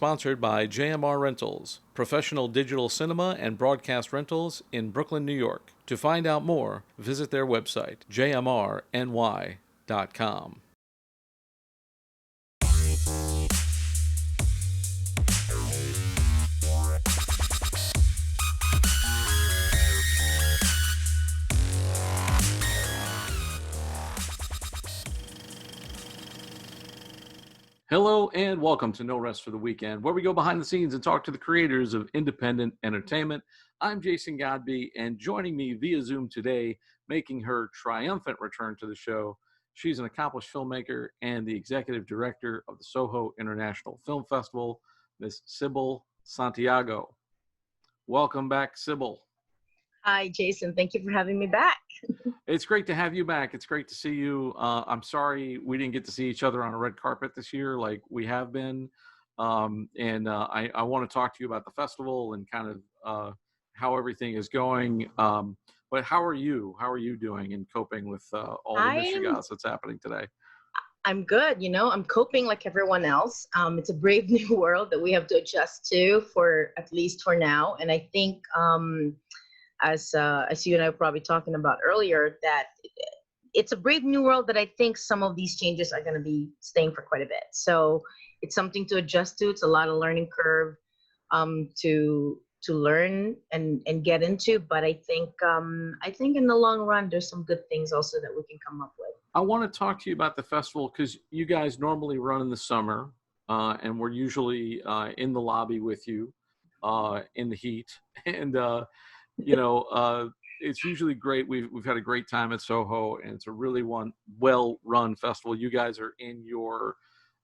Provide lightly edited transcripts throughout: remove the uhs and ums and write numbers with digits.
sponsored by JMR Rentals, professional digital cinema and broadcast rentals in Brooklyn, New York. To find out more, visit their website, jmrny.com. Hello and welcome to No Rest for the Weekend, where we go behind the scenes and talk to the creators of independent entertainment. I'm Jason Godbey, and joining me via Zoom today, making her triumphant return to the show, she's an accomplished filmmaker and the executive director of the Soho International Film Festival, Miss Sibyl Santiago. Welcome back, Sibyl. Hi, Jason. Thank you for having me back. It's great to have you back. It's great to see you. I'm sorry we didn't get to see each other on a red carpet this year like we have been. I want to talk to you about the festival and kind of how everything is going. But how are you? How are you doing and coping with all the mishigas that's happening today? I'm good. I'm coping like everyone else. It's a brave new world that we have to adjust to for at least for now. And I think as you and I were probably talking about earlier, that it's a brave new world that I think some of these changes are going to be staying for quite a bit. So it's something to adjust to. It's a lot of learning curve to learn and get into. But I think in the long run, there's some good things also that we can come up with. I want to talk to you about the festival because you guys normally run in the summer, and we're usually in the lobby with you in the heat. And it's usually great. We've had a great time at Soho, and it's a really well-run festival. You guys are in your,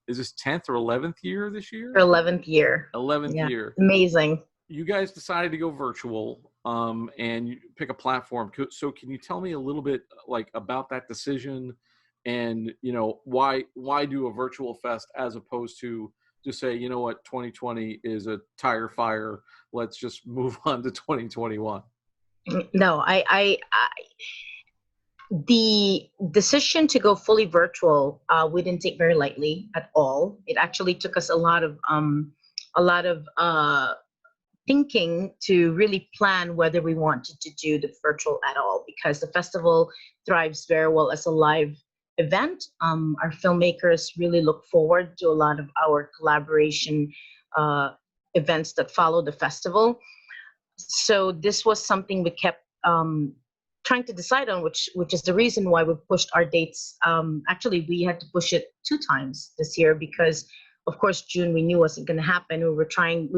is this 10th or 11th year this year? 11th year. 11th year. Amazing. You guys decided to go virtual, and you pick a platform. So can you tell me a little bit about that decision, and why do a virtual fest as opposed to just say, 2020 is a tire fire. Let's just move on to 2021. No, the decision to go fully virtual, we didn't take very lightly at all. It actually took us a lot of thinking to really plan whether we wanted to do the virtual at all, because the festival thrives very well as a live event. Our filmmakers really look forward to a lot of our collaboration events that follow the festival. So this was something we kept trying to decide on, which is the reason why we pushed our dates. Actually, we had to push it 2 times this year because, of course, June we knew wasn't going to happen. We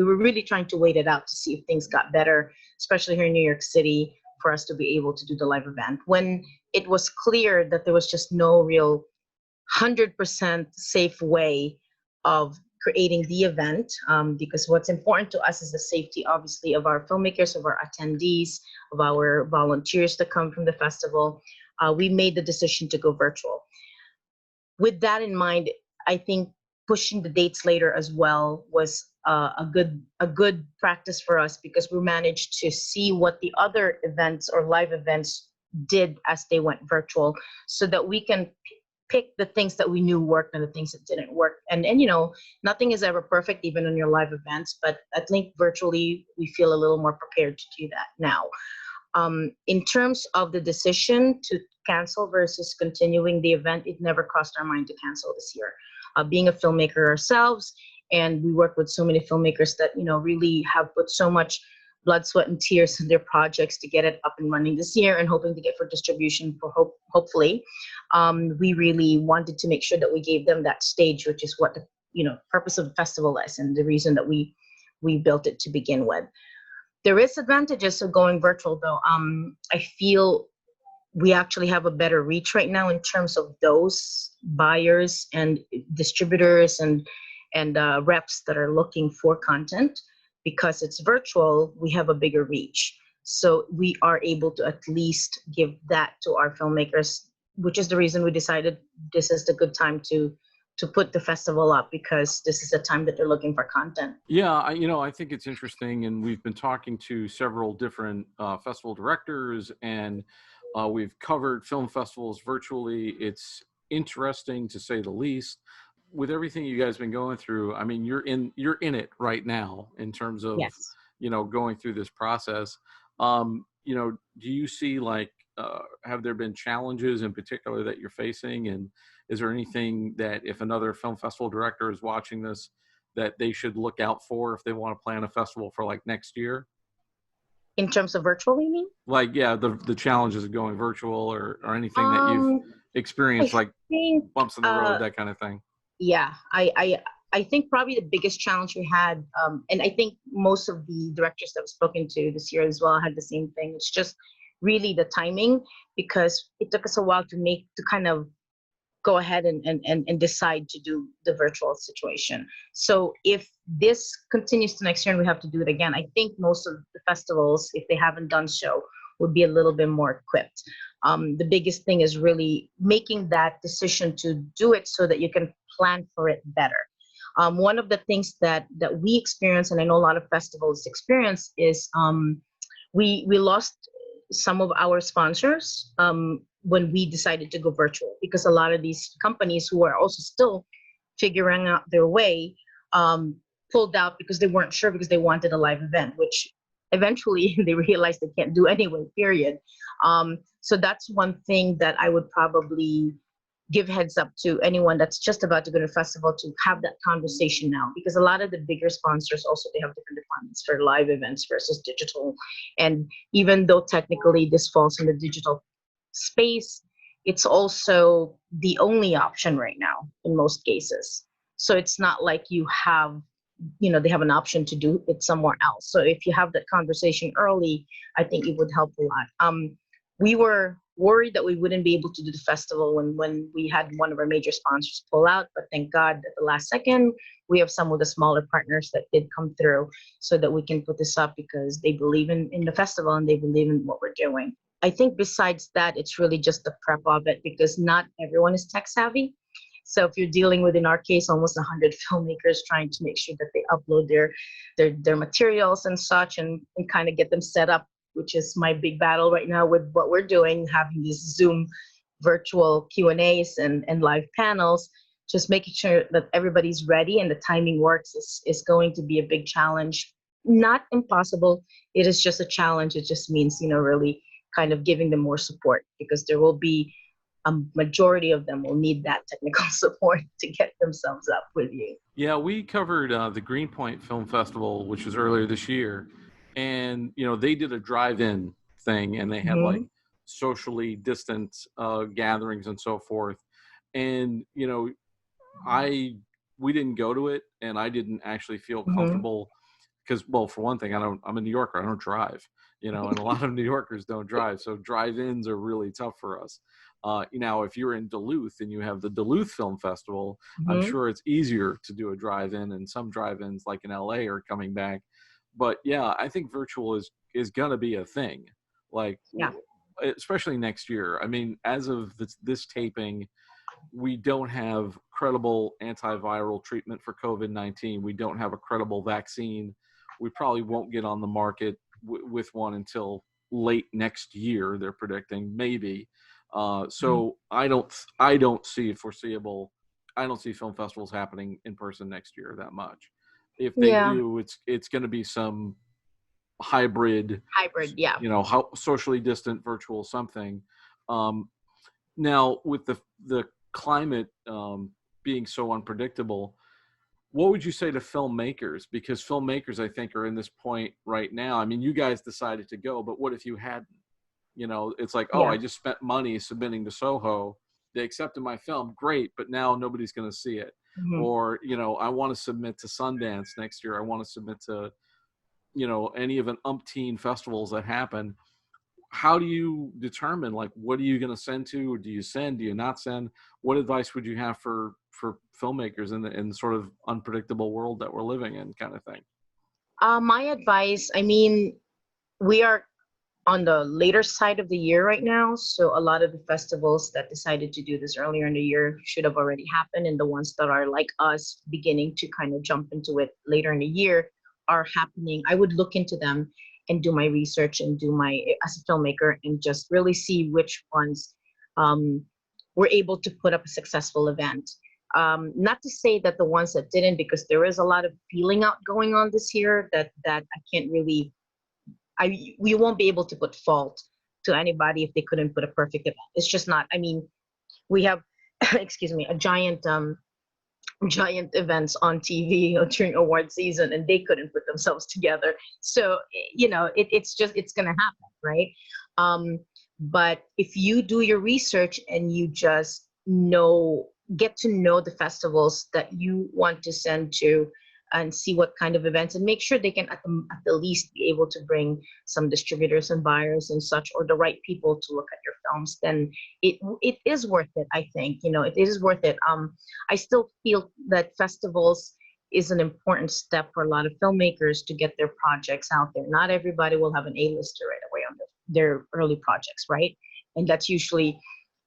were really trying to wait it out to see if things got better, especially here in New York City, for us to be able to do the live event. When it was clear that there was just no real 100% safe way of creating the event, because what's important to us is the safety, obviously, of our filmmakers, of our attendees, of our volunteers that come from the festival, we made the decision to go virtual. With that in mind, I think pushing the dates later as well was a good practice for us, because we managed to see what the other events or live events did as they went virtual, so that we can pick the things that we knew worked and the things that didn't work. And nothing is ever perfect, even on your live events, but I think virtually we feel a little more prepared to do that now. In terms of the decision to cancel versus continuing the event, it never crossed our mind to cancel this year. Being a filmmaker ourselves, and we work with so many filmmakers that really have put so much blood, sweat, and tears in their projects to get it up and running this year, and hoping to get for distribution for hopefully. We really wanted to make sure that we gave them that stage, which is what the purpose of the festival is, and the reason that we built it to begin with. There is advantages of going virtual, though. I feel we actually have a better reach right now in terms of those buyers and distributors and reps that are looking for content. Because it's virtual, we have a bigger reach. So we are able to at least give that to our filmmakers, which is the reason we decided this is the good time to put the festival up, because this is the time that they're looking for content. Yeah, I think it's interesting, and we've been talking to several different festival directors, and we've covered film festivals virtually. It's interesting, to say the least. with everything you guys been going through, I mean, you're in it right now in terms of, Yes. going through this process. Do you see like, have there been challenges in particular that you're facing? And is there anything that if another film festival director is watching this, that they should look out for if they want to plan a festival for like next year? In terms of virtual, you mean? Like, yeah, the challenges of going virtual, or anything that you've Um, I experienced, like think, bumps in the road, that kind of thing. yeah, I think probably the biggest challenge we had, and I think most of the directors that I've spoken to this year as well had the same thing. It's just really the timing, because it took us a while to kind of go ahead and decide to do the virtual situation. So if this continues to next year and we have to do it again, I think most of the festivals, if they haven't done so, would be a little bit more equipped. The biggest thing is really making that decision to do it so that you can plan for it better. One of the things that we experience, and I know a lot of festivals experience, is we lost some of our sponsors when we decided to go virtual, because a lot of these companies who are also still figuring out their way pulled out because they weren't sure, because they wanted a live event, which eventually they realized they can't do anyway, period. So that's one thing that I would probably give heads up to anyone that's just about to go to a festival, to have that conversation now, because a lot of the bigger sponsors also, they have different requirements for live events versus digital. And even though technically this falls in the digital space, it's also the only option right now in most cases. So it's not like you have, they have an option to do it somewhere else. So if you have that conversation early, I think it would help a lot. We were worried that we wouldn't be able to do the festival when we had one of our major sponsors pull out, but thank God at the last second, we have some of the smaller partners that did come through so that we can put this up, because they believe in the festival and they believe in what we're doing. I think besides that, it's really just the prep of it, because not everyone is tech savvy. So if you're dealing with, in our case, almost 100 filmmakers trying to make sure that they upload their materials and such, and kind of get them set up, which is my big battle right now with what we're doing, having these Zoom virtual Q&As and live panels, just making sure that everybody's ready and the timing works is going to be a big challenge. Not impossible. It is just a challenge. It just means, really kind of giving them more support, because there will be a majority of them will need that technical support to get themselves up with you. Yeah, we covered the Greenpoint Film Festival, which was earlier this year, and they did a drive-in thing, and they had like Mm-hmm. socially distant gatherings and so forth. And I we didn't go to it, and I didn't actually feel Mm-hmm. comfortable because, well, for one thing, I'm a New Yorker. I don't drive, and a lot of New Yorkers don't drive, so drive-ins are really tough for us. If you're in Duluth and you have the Duluth Film Festival, I'm Mm-hmm. sure it's easier to do a drive-in, and some drive-ins, like in LA, are coming back. But yeah, I think virtual is gonna be a thing, like Yeah. especially next year. I mean, as of this taping, we don't have credible antiviral treatment for COVID-19. We don't have a credible vaccine. We probably won't get on the market with one until late next year. They're predicting, maybe. Mm-hmm. So I don't see foreseeable. I don't see film festivals happening in person next year that much. If they Yeah. do, it's going to be some hybrid, Hybrid. Yeah. how socially distant virtual something. Um, Now, with the climate being so unpredictable, what would you say to filmmakers? Because filmmakers, I think, are in this point right now. I mean, you guys decided to go, but what if you hadn't? It's like, oh, Yeah. I just spent money submitting to Soho. They accepted my film, great, but now nobody's going to see it. Mm-hmm. Or, I want to submit to Sundance next year. I want to submit to, any of an umpteen festivals that happen. How do you determine, like, what are you going to send to, or do you send, do you not send? What advice would you have for filmmakers in the sort of unpredictable world that we're living in, kind of thing? My advice, I mean, we are on the later side of the year right now. So a lot of the festivals that decided to do this earlier in the year should have already happened. And the ones that are like us, beginning to kind of jump into it later in the year, are happening. I would look into them and do my research and do my, as a filmmaker, and just really see which ones were able to put up a successful event. Not to say that the ones that didn't, because there is a lot of feeling out going on this year that I can't really, we won't be able to put fault to anybody if they couldn't put a perfect event. It's just not. I mean, we have, excuse me, a giant events on TV during award season, and they couldn't put themselves together. So, it's going to happen, right? But if you do your research and you just get to know the festivals that you want to send to, and see what kind of events, and make sure they can at the least be able to bring some distributors and buyers and such, or the right people to look at your films, then it is worth it. I think, it is worth it. I still feel that festivals is an important step for a lot of filmmakers to get their projects out there. Not everybody will have an A-lister right away on their early projects, right? And that's usually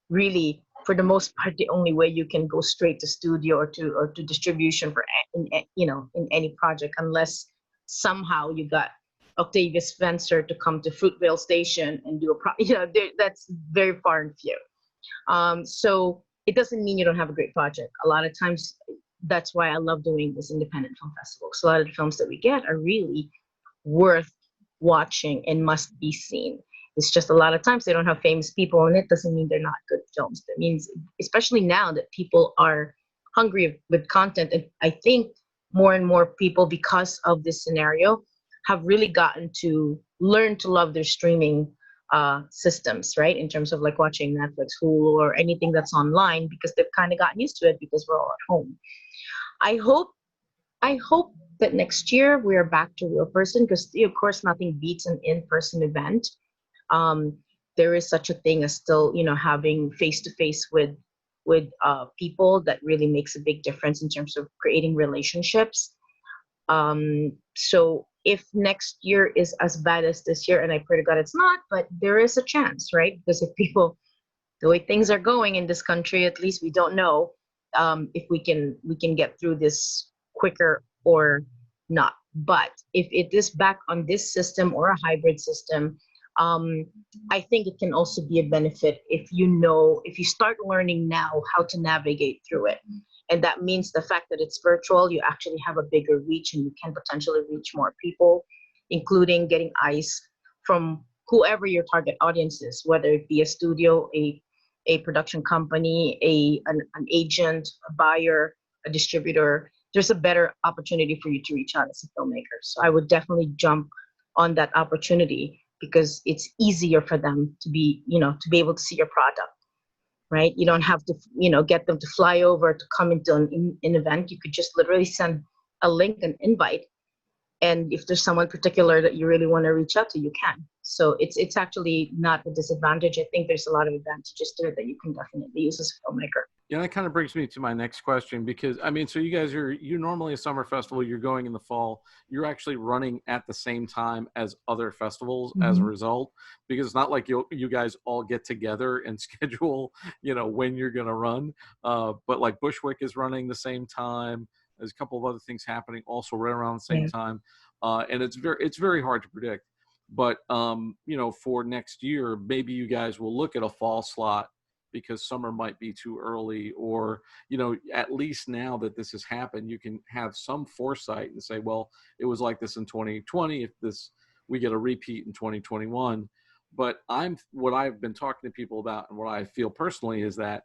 really, for the most part, the only way you can go straight to studio or to distribution in any project, unless somehow you got Octavia Spencer to come to Fruitvale Station and do that's very far and few. So it doesn't mean you don't have a great project. A lot of times, that's why I love doing this independent film festival. So a lot of the films that we get are really worth watching and must be seen. It's just a lot of times they don't have famous people, and it doesn't mean they're not good films. That means, especially now that people are hungry with content, and I think more and more people, because of this scenario, have really gotten to learn to love their streaming systems, right? In terms of like watching Netflix, Hulu, or anything that's online, because they've kind of gotten used to it because we're all at home. I hope that next year we are back to real person, because of course nothing beats an in-person event. There is such a thing as still, having face-to-face with people. That really makes a big difference in terms of creating relationships. So if next year is as bad as this year, and I pray to God it's not, but there is a chance, right? Because if the way things are going in this country, at least we don't know if we can get through this quicker or not. But if it is back on this system or a hybrid system, I think it can also be a benefit if you start learning now how to navigate through it. And that means the fact that it's virtual, you actually have a bigger reach, and you can potentially reach more people, including getting eyes from whoever your target audience is, whether it be a studio, a production company, an agent, a buyer, a distributor. There's a better opportunity for you to reach out as a filmmaker. So I would definitely jump on that opportunity, because it's easier for them to be able to see your product, right? You don't have to, get them to fly over to come into an event. You could just literally send a link, an invite. And if there's someone particular that you really want to reach out to, you can. So it's actually not a disadvantage. I think there's a lot of advantages to it that you can definitely use as a filmmaker. Yeah, that kind of brings me to my next question, because so you guys you're normally a summer festival, you're going in the fall, you're actually running at the same time as other festivals as a result, because it's not like you guys all get together and schedule, when you're going to run. But like Bushwick is running the same time. There's a couple of other things happening also right around the same time. And it's very hard to predict. But, for next year, maybe you guys will look at a fall slot, because summer might be too early, or, at least now that this has happened, you can have some foresight and say, well, it was like this in 2020. If we get a repeat in 2021. But what I've been talking to people about, and what I feel personally, is that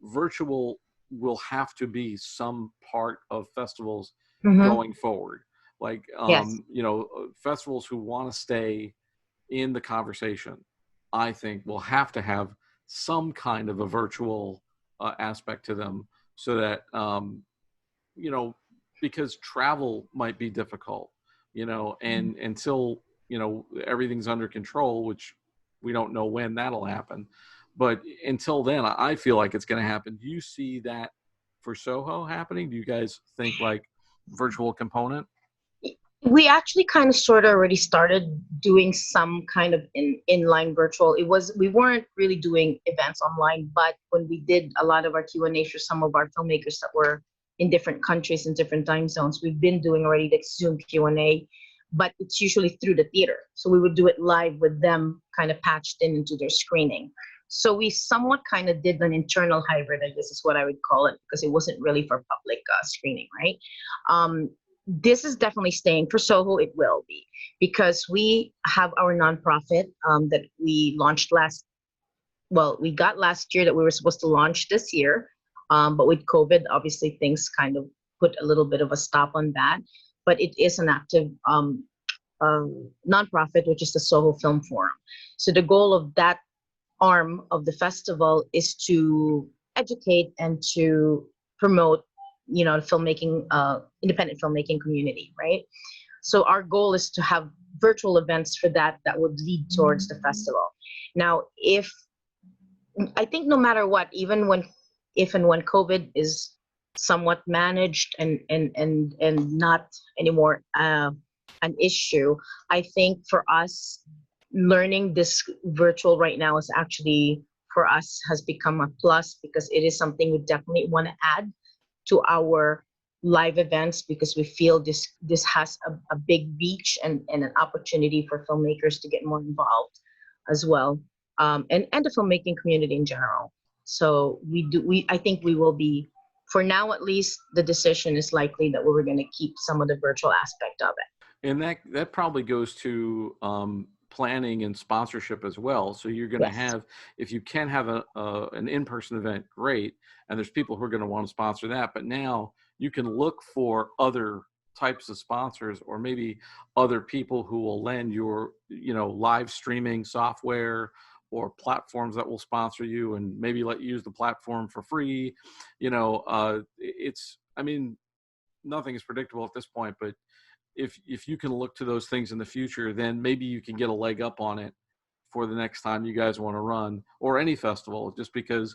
virtual will have to be some part of festivals going forward. Like, Yes. festivals who want to stay in the conversation, I think will have to have some kind of a virtual aspect to them, so that, because travel might be difficult, and until, everything's under control, which we don't know when that'll happen. But until then, I feel like it's going to happen. Do you see that for Soho happening? Do you guys think like virtual component? We actually kind of sort of already started doing some kind of inline virtual. We weren't really doing events online, but when we did a lot of our Q&A for some of our filmmakers that were in different countries and different time zones, we've been doing already the Zoom Q&A, but it's usually through the theater. So we would do it live with them kind of patched into their screening. So we somewhat kind of did an internal hybrid, I guess is what I would call it, because it wasn't really for public screening, right? This is definitely staying. For Soho, it will be, because we have our nonprofit that we launched we got last year, that we were supposed to launch this year. But with COVID, obviously things kind of put a little bit of a stop on that. But it is an active nonprofit, which is the Soho Film Forum. So the goal of that arm of the festival is to educate and to promote, the filmmaking, independent filmmaking community, right? So our goal is to have virtual events for that would lead towards the festival. Now, I think no matter what, even if and when COVID is somewhat managed and not anymore an issue, I think for us, learning this virtual right now is actually, for us, has become a plus, because it is something we definitely want to add to our live events, because we feel this has a big reach and an opportunity for filmmakers to get more involved as well, and the filmmaking community in general. So I think we will be, for now at least, the decision is likely that we're going to keep some of the virtual aspect of it. And that probably goes to planning and sponsorship as well. So you're going to have, if you can have an in-person event, great. And there's people who are going to want to sponsor that. But now you can look for other types of sponsors, or maybe other people who will lend your, live streaming software or platforms that will sponsor you and maybe let you use the platform for free. Nothing is predictable at this point, but if you can look to those things in the future, then maybe you can get a leg up on it for the next time you guys want to run, or any festival, just because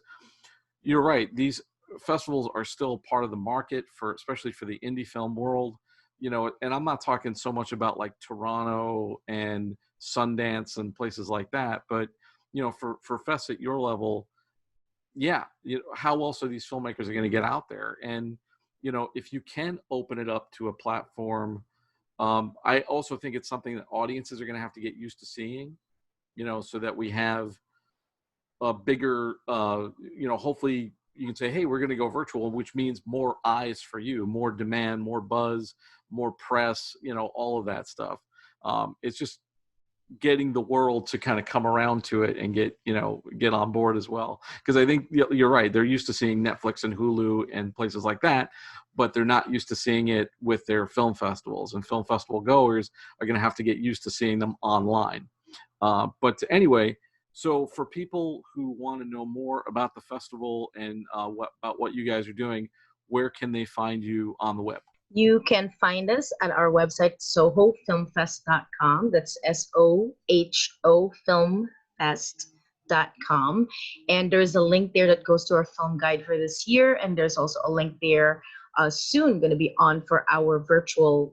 you're right. These festivals are still part of the market, especially for the indie film world, and I'm not talking so much about like Toronto and Sundance and places like that, but for fests at your level, how else are these filmmakers are going to get out there? And if you can open it up to a platform, I also think it's something that audiences are going to have to get used to seeing, so that we have a bigger, hopefully you can say, hey, we're going to go virtual, which means more eyes for you, more demand, more buzz, more press, all of that stuff. It's just getting the world to kind of come around to it and get on board as well. Because I think you're right. They're used to seeing Netflix and Hulu and places like that, but they're not used to seeing it with their film festivals, and film festival goers are going to have to get used to seeing them online. But anyway, so for people who want to know more about the festival and about what you guys are doing, where can they find you on the web? You can find us at our website, sohofilmfest.com. That's SOHO filmfest.com. And there's a link there that goes to our film guide for this year. And there's also a link there soon going to be on for our virtual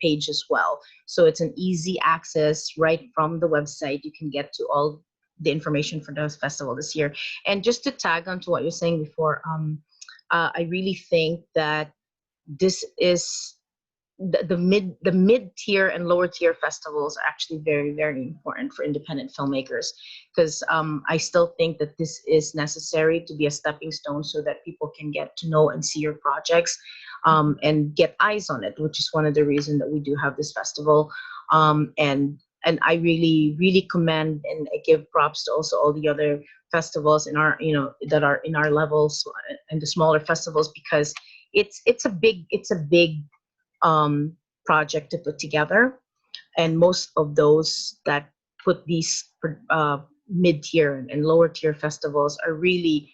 page as well. So it's an easy access right from the website. You can get to all the information for the festival this year. And just to tag on to what you're saying before, I really think that this is the mid-tier and lower tier festivals are actually very, very important for independent filmmakers, because I still think that this is necessary to be a stepping stone so that people can get to know and see your projects and get eyes on it, which is one of the reasons that we do have this festival. And I really, really commend and I give props to also all the other festivals in our, that are in our levels and the smaller festivals, because it's a big project to put together, and most of those that put these mid-tier and lower tier festivals are really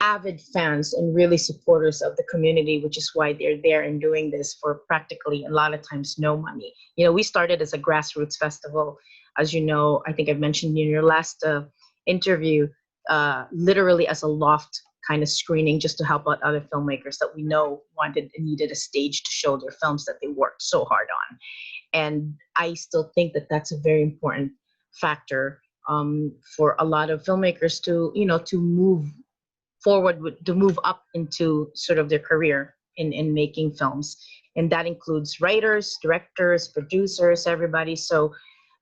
avid fans and really supporters of the community, which is why they're there and doing this for practically a lot of times no money. We started as a grassroots festival, as you know. I think I've mentioned in your last interview, literally as a loft kind of screening, just to help out other filmmakers that we know wanted and needed a stage to show their films that they worked so hard on. And I still think that that's a very important factor for a lot of filmmakers to, to move forward, to move up into sort of their career in making films. And that includes writers, directors, producers, everybody. So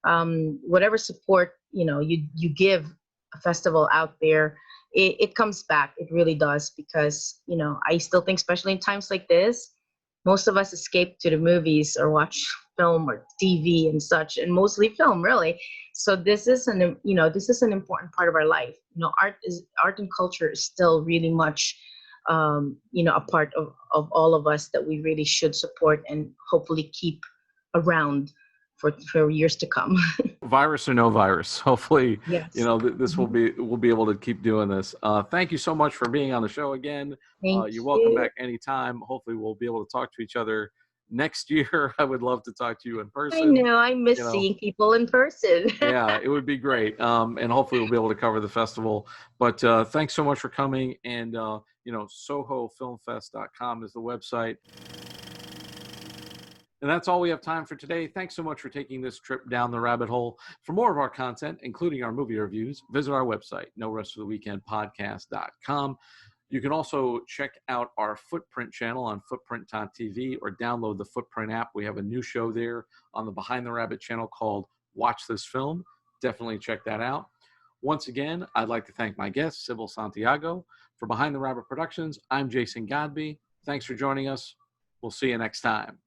whatever support, you give a festival out there, it comes back. It really does, because, I still think, especially in times like this, most of us escape to the movies or watch film or TV and such, and mostly film, really. So this is an important part of our life. Art and culture is still really much, a part of all of us that we really should support and hopefully keep around for years to come. Virus or no virus, hopefully, Yes. this we'll be able to keep doing this. Thank you so much for being on the show again. Thank You're welcome you. back anytime. Hopefully we'll be able to talk to each other next year. I would love to talk to you in I person. know, I miss seeing people in person. Yeah, it would be great. And hopefully we'll be able to cover the festival. But thanks so much for coming. And, SohoFilmFest.com is the website. And that's all we have time for today. Thanks so much for taking this trip down the rabbit hole. For more of our content, including our movie reviews, visit our website, norestfortheweekendpodcast.com. You can also check out our Footprint channel on footprint.tv or download the Footprint app. We have a new show there on the Behind the Rabbit channel called Watch This Film. Definitely check that out. Once again, I'd like to thank my guest, Sibyl Santiago. For Behind the Rabbit Productions, I'm Jason Godbey. Thanks for joining us. We'll see you next time.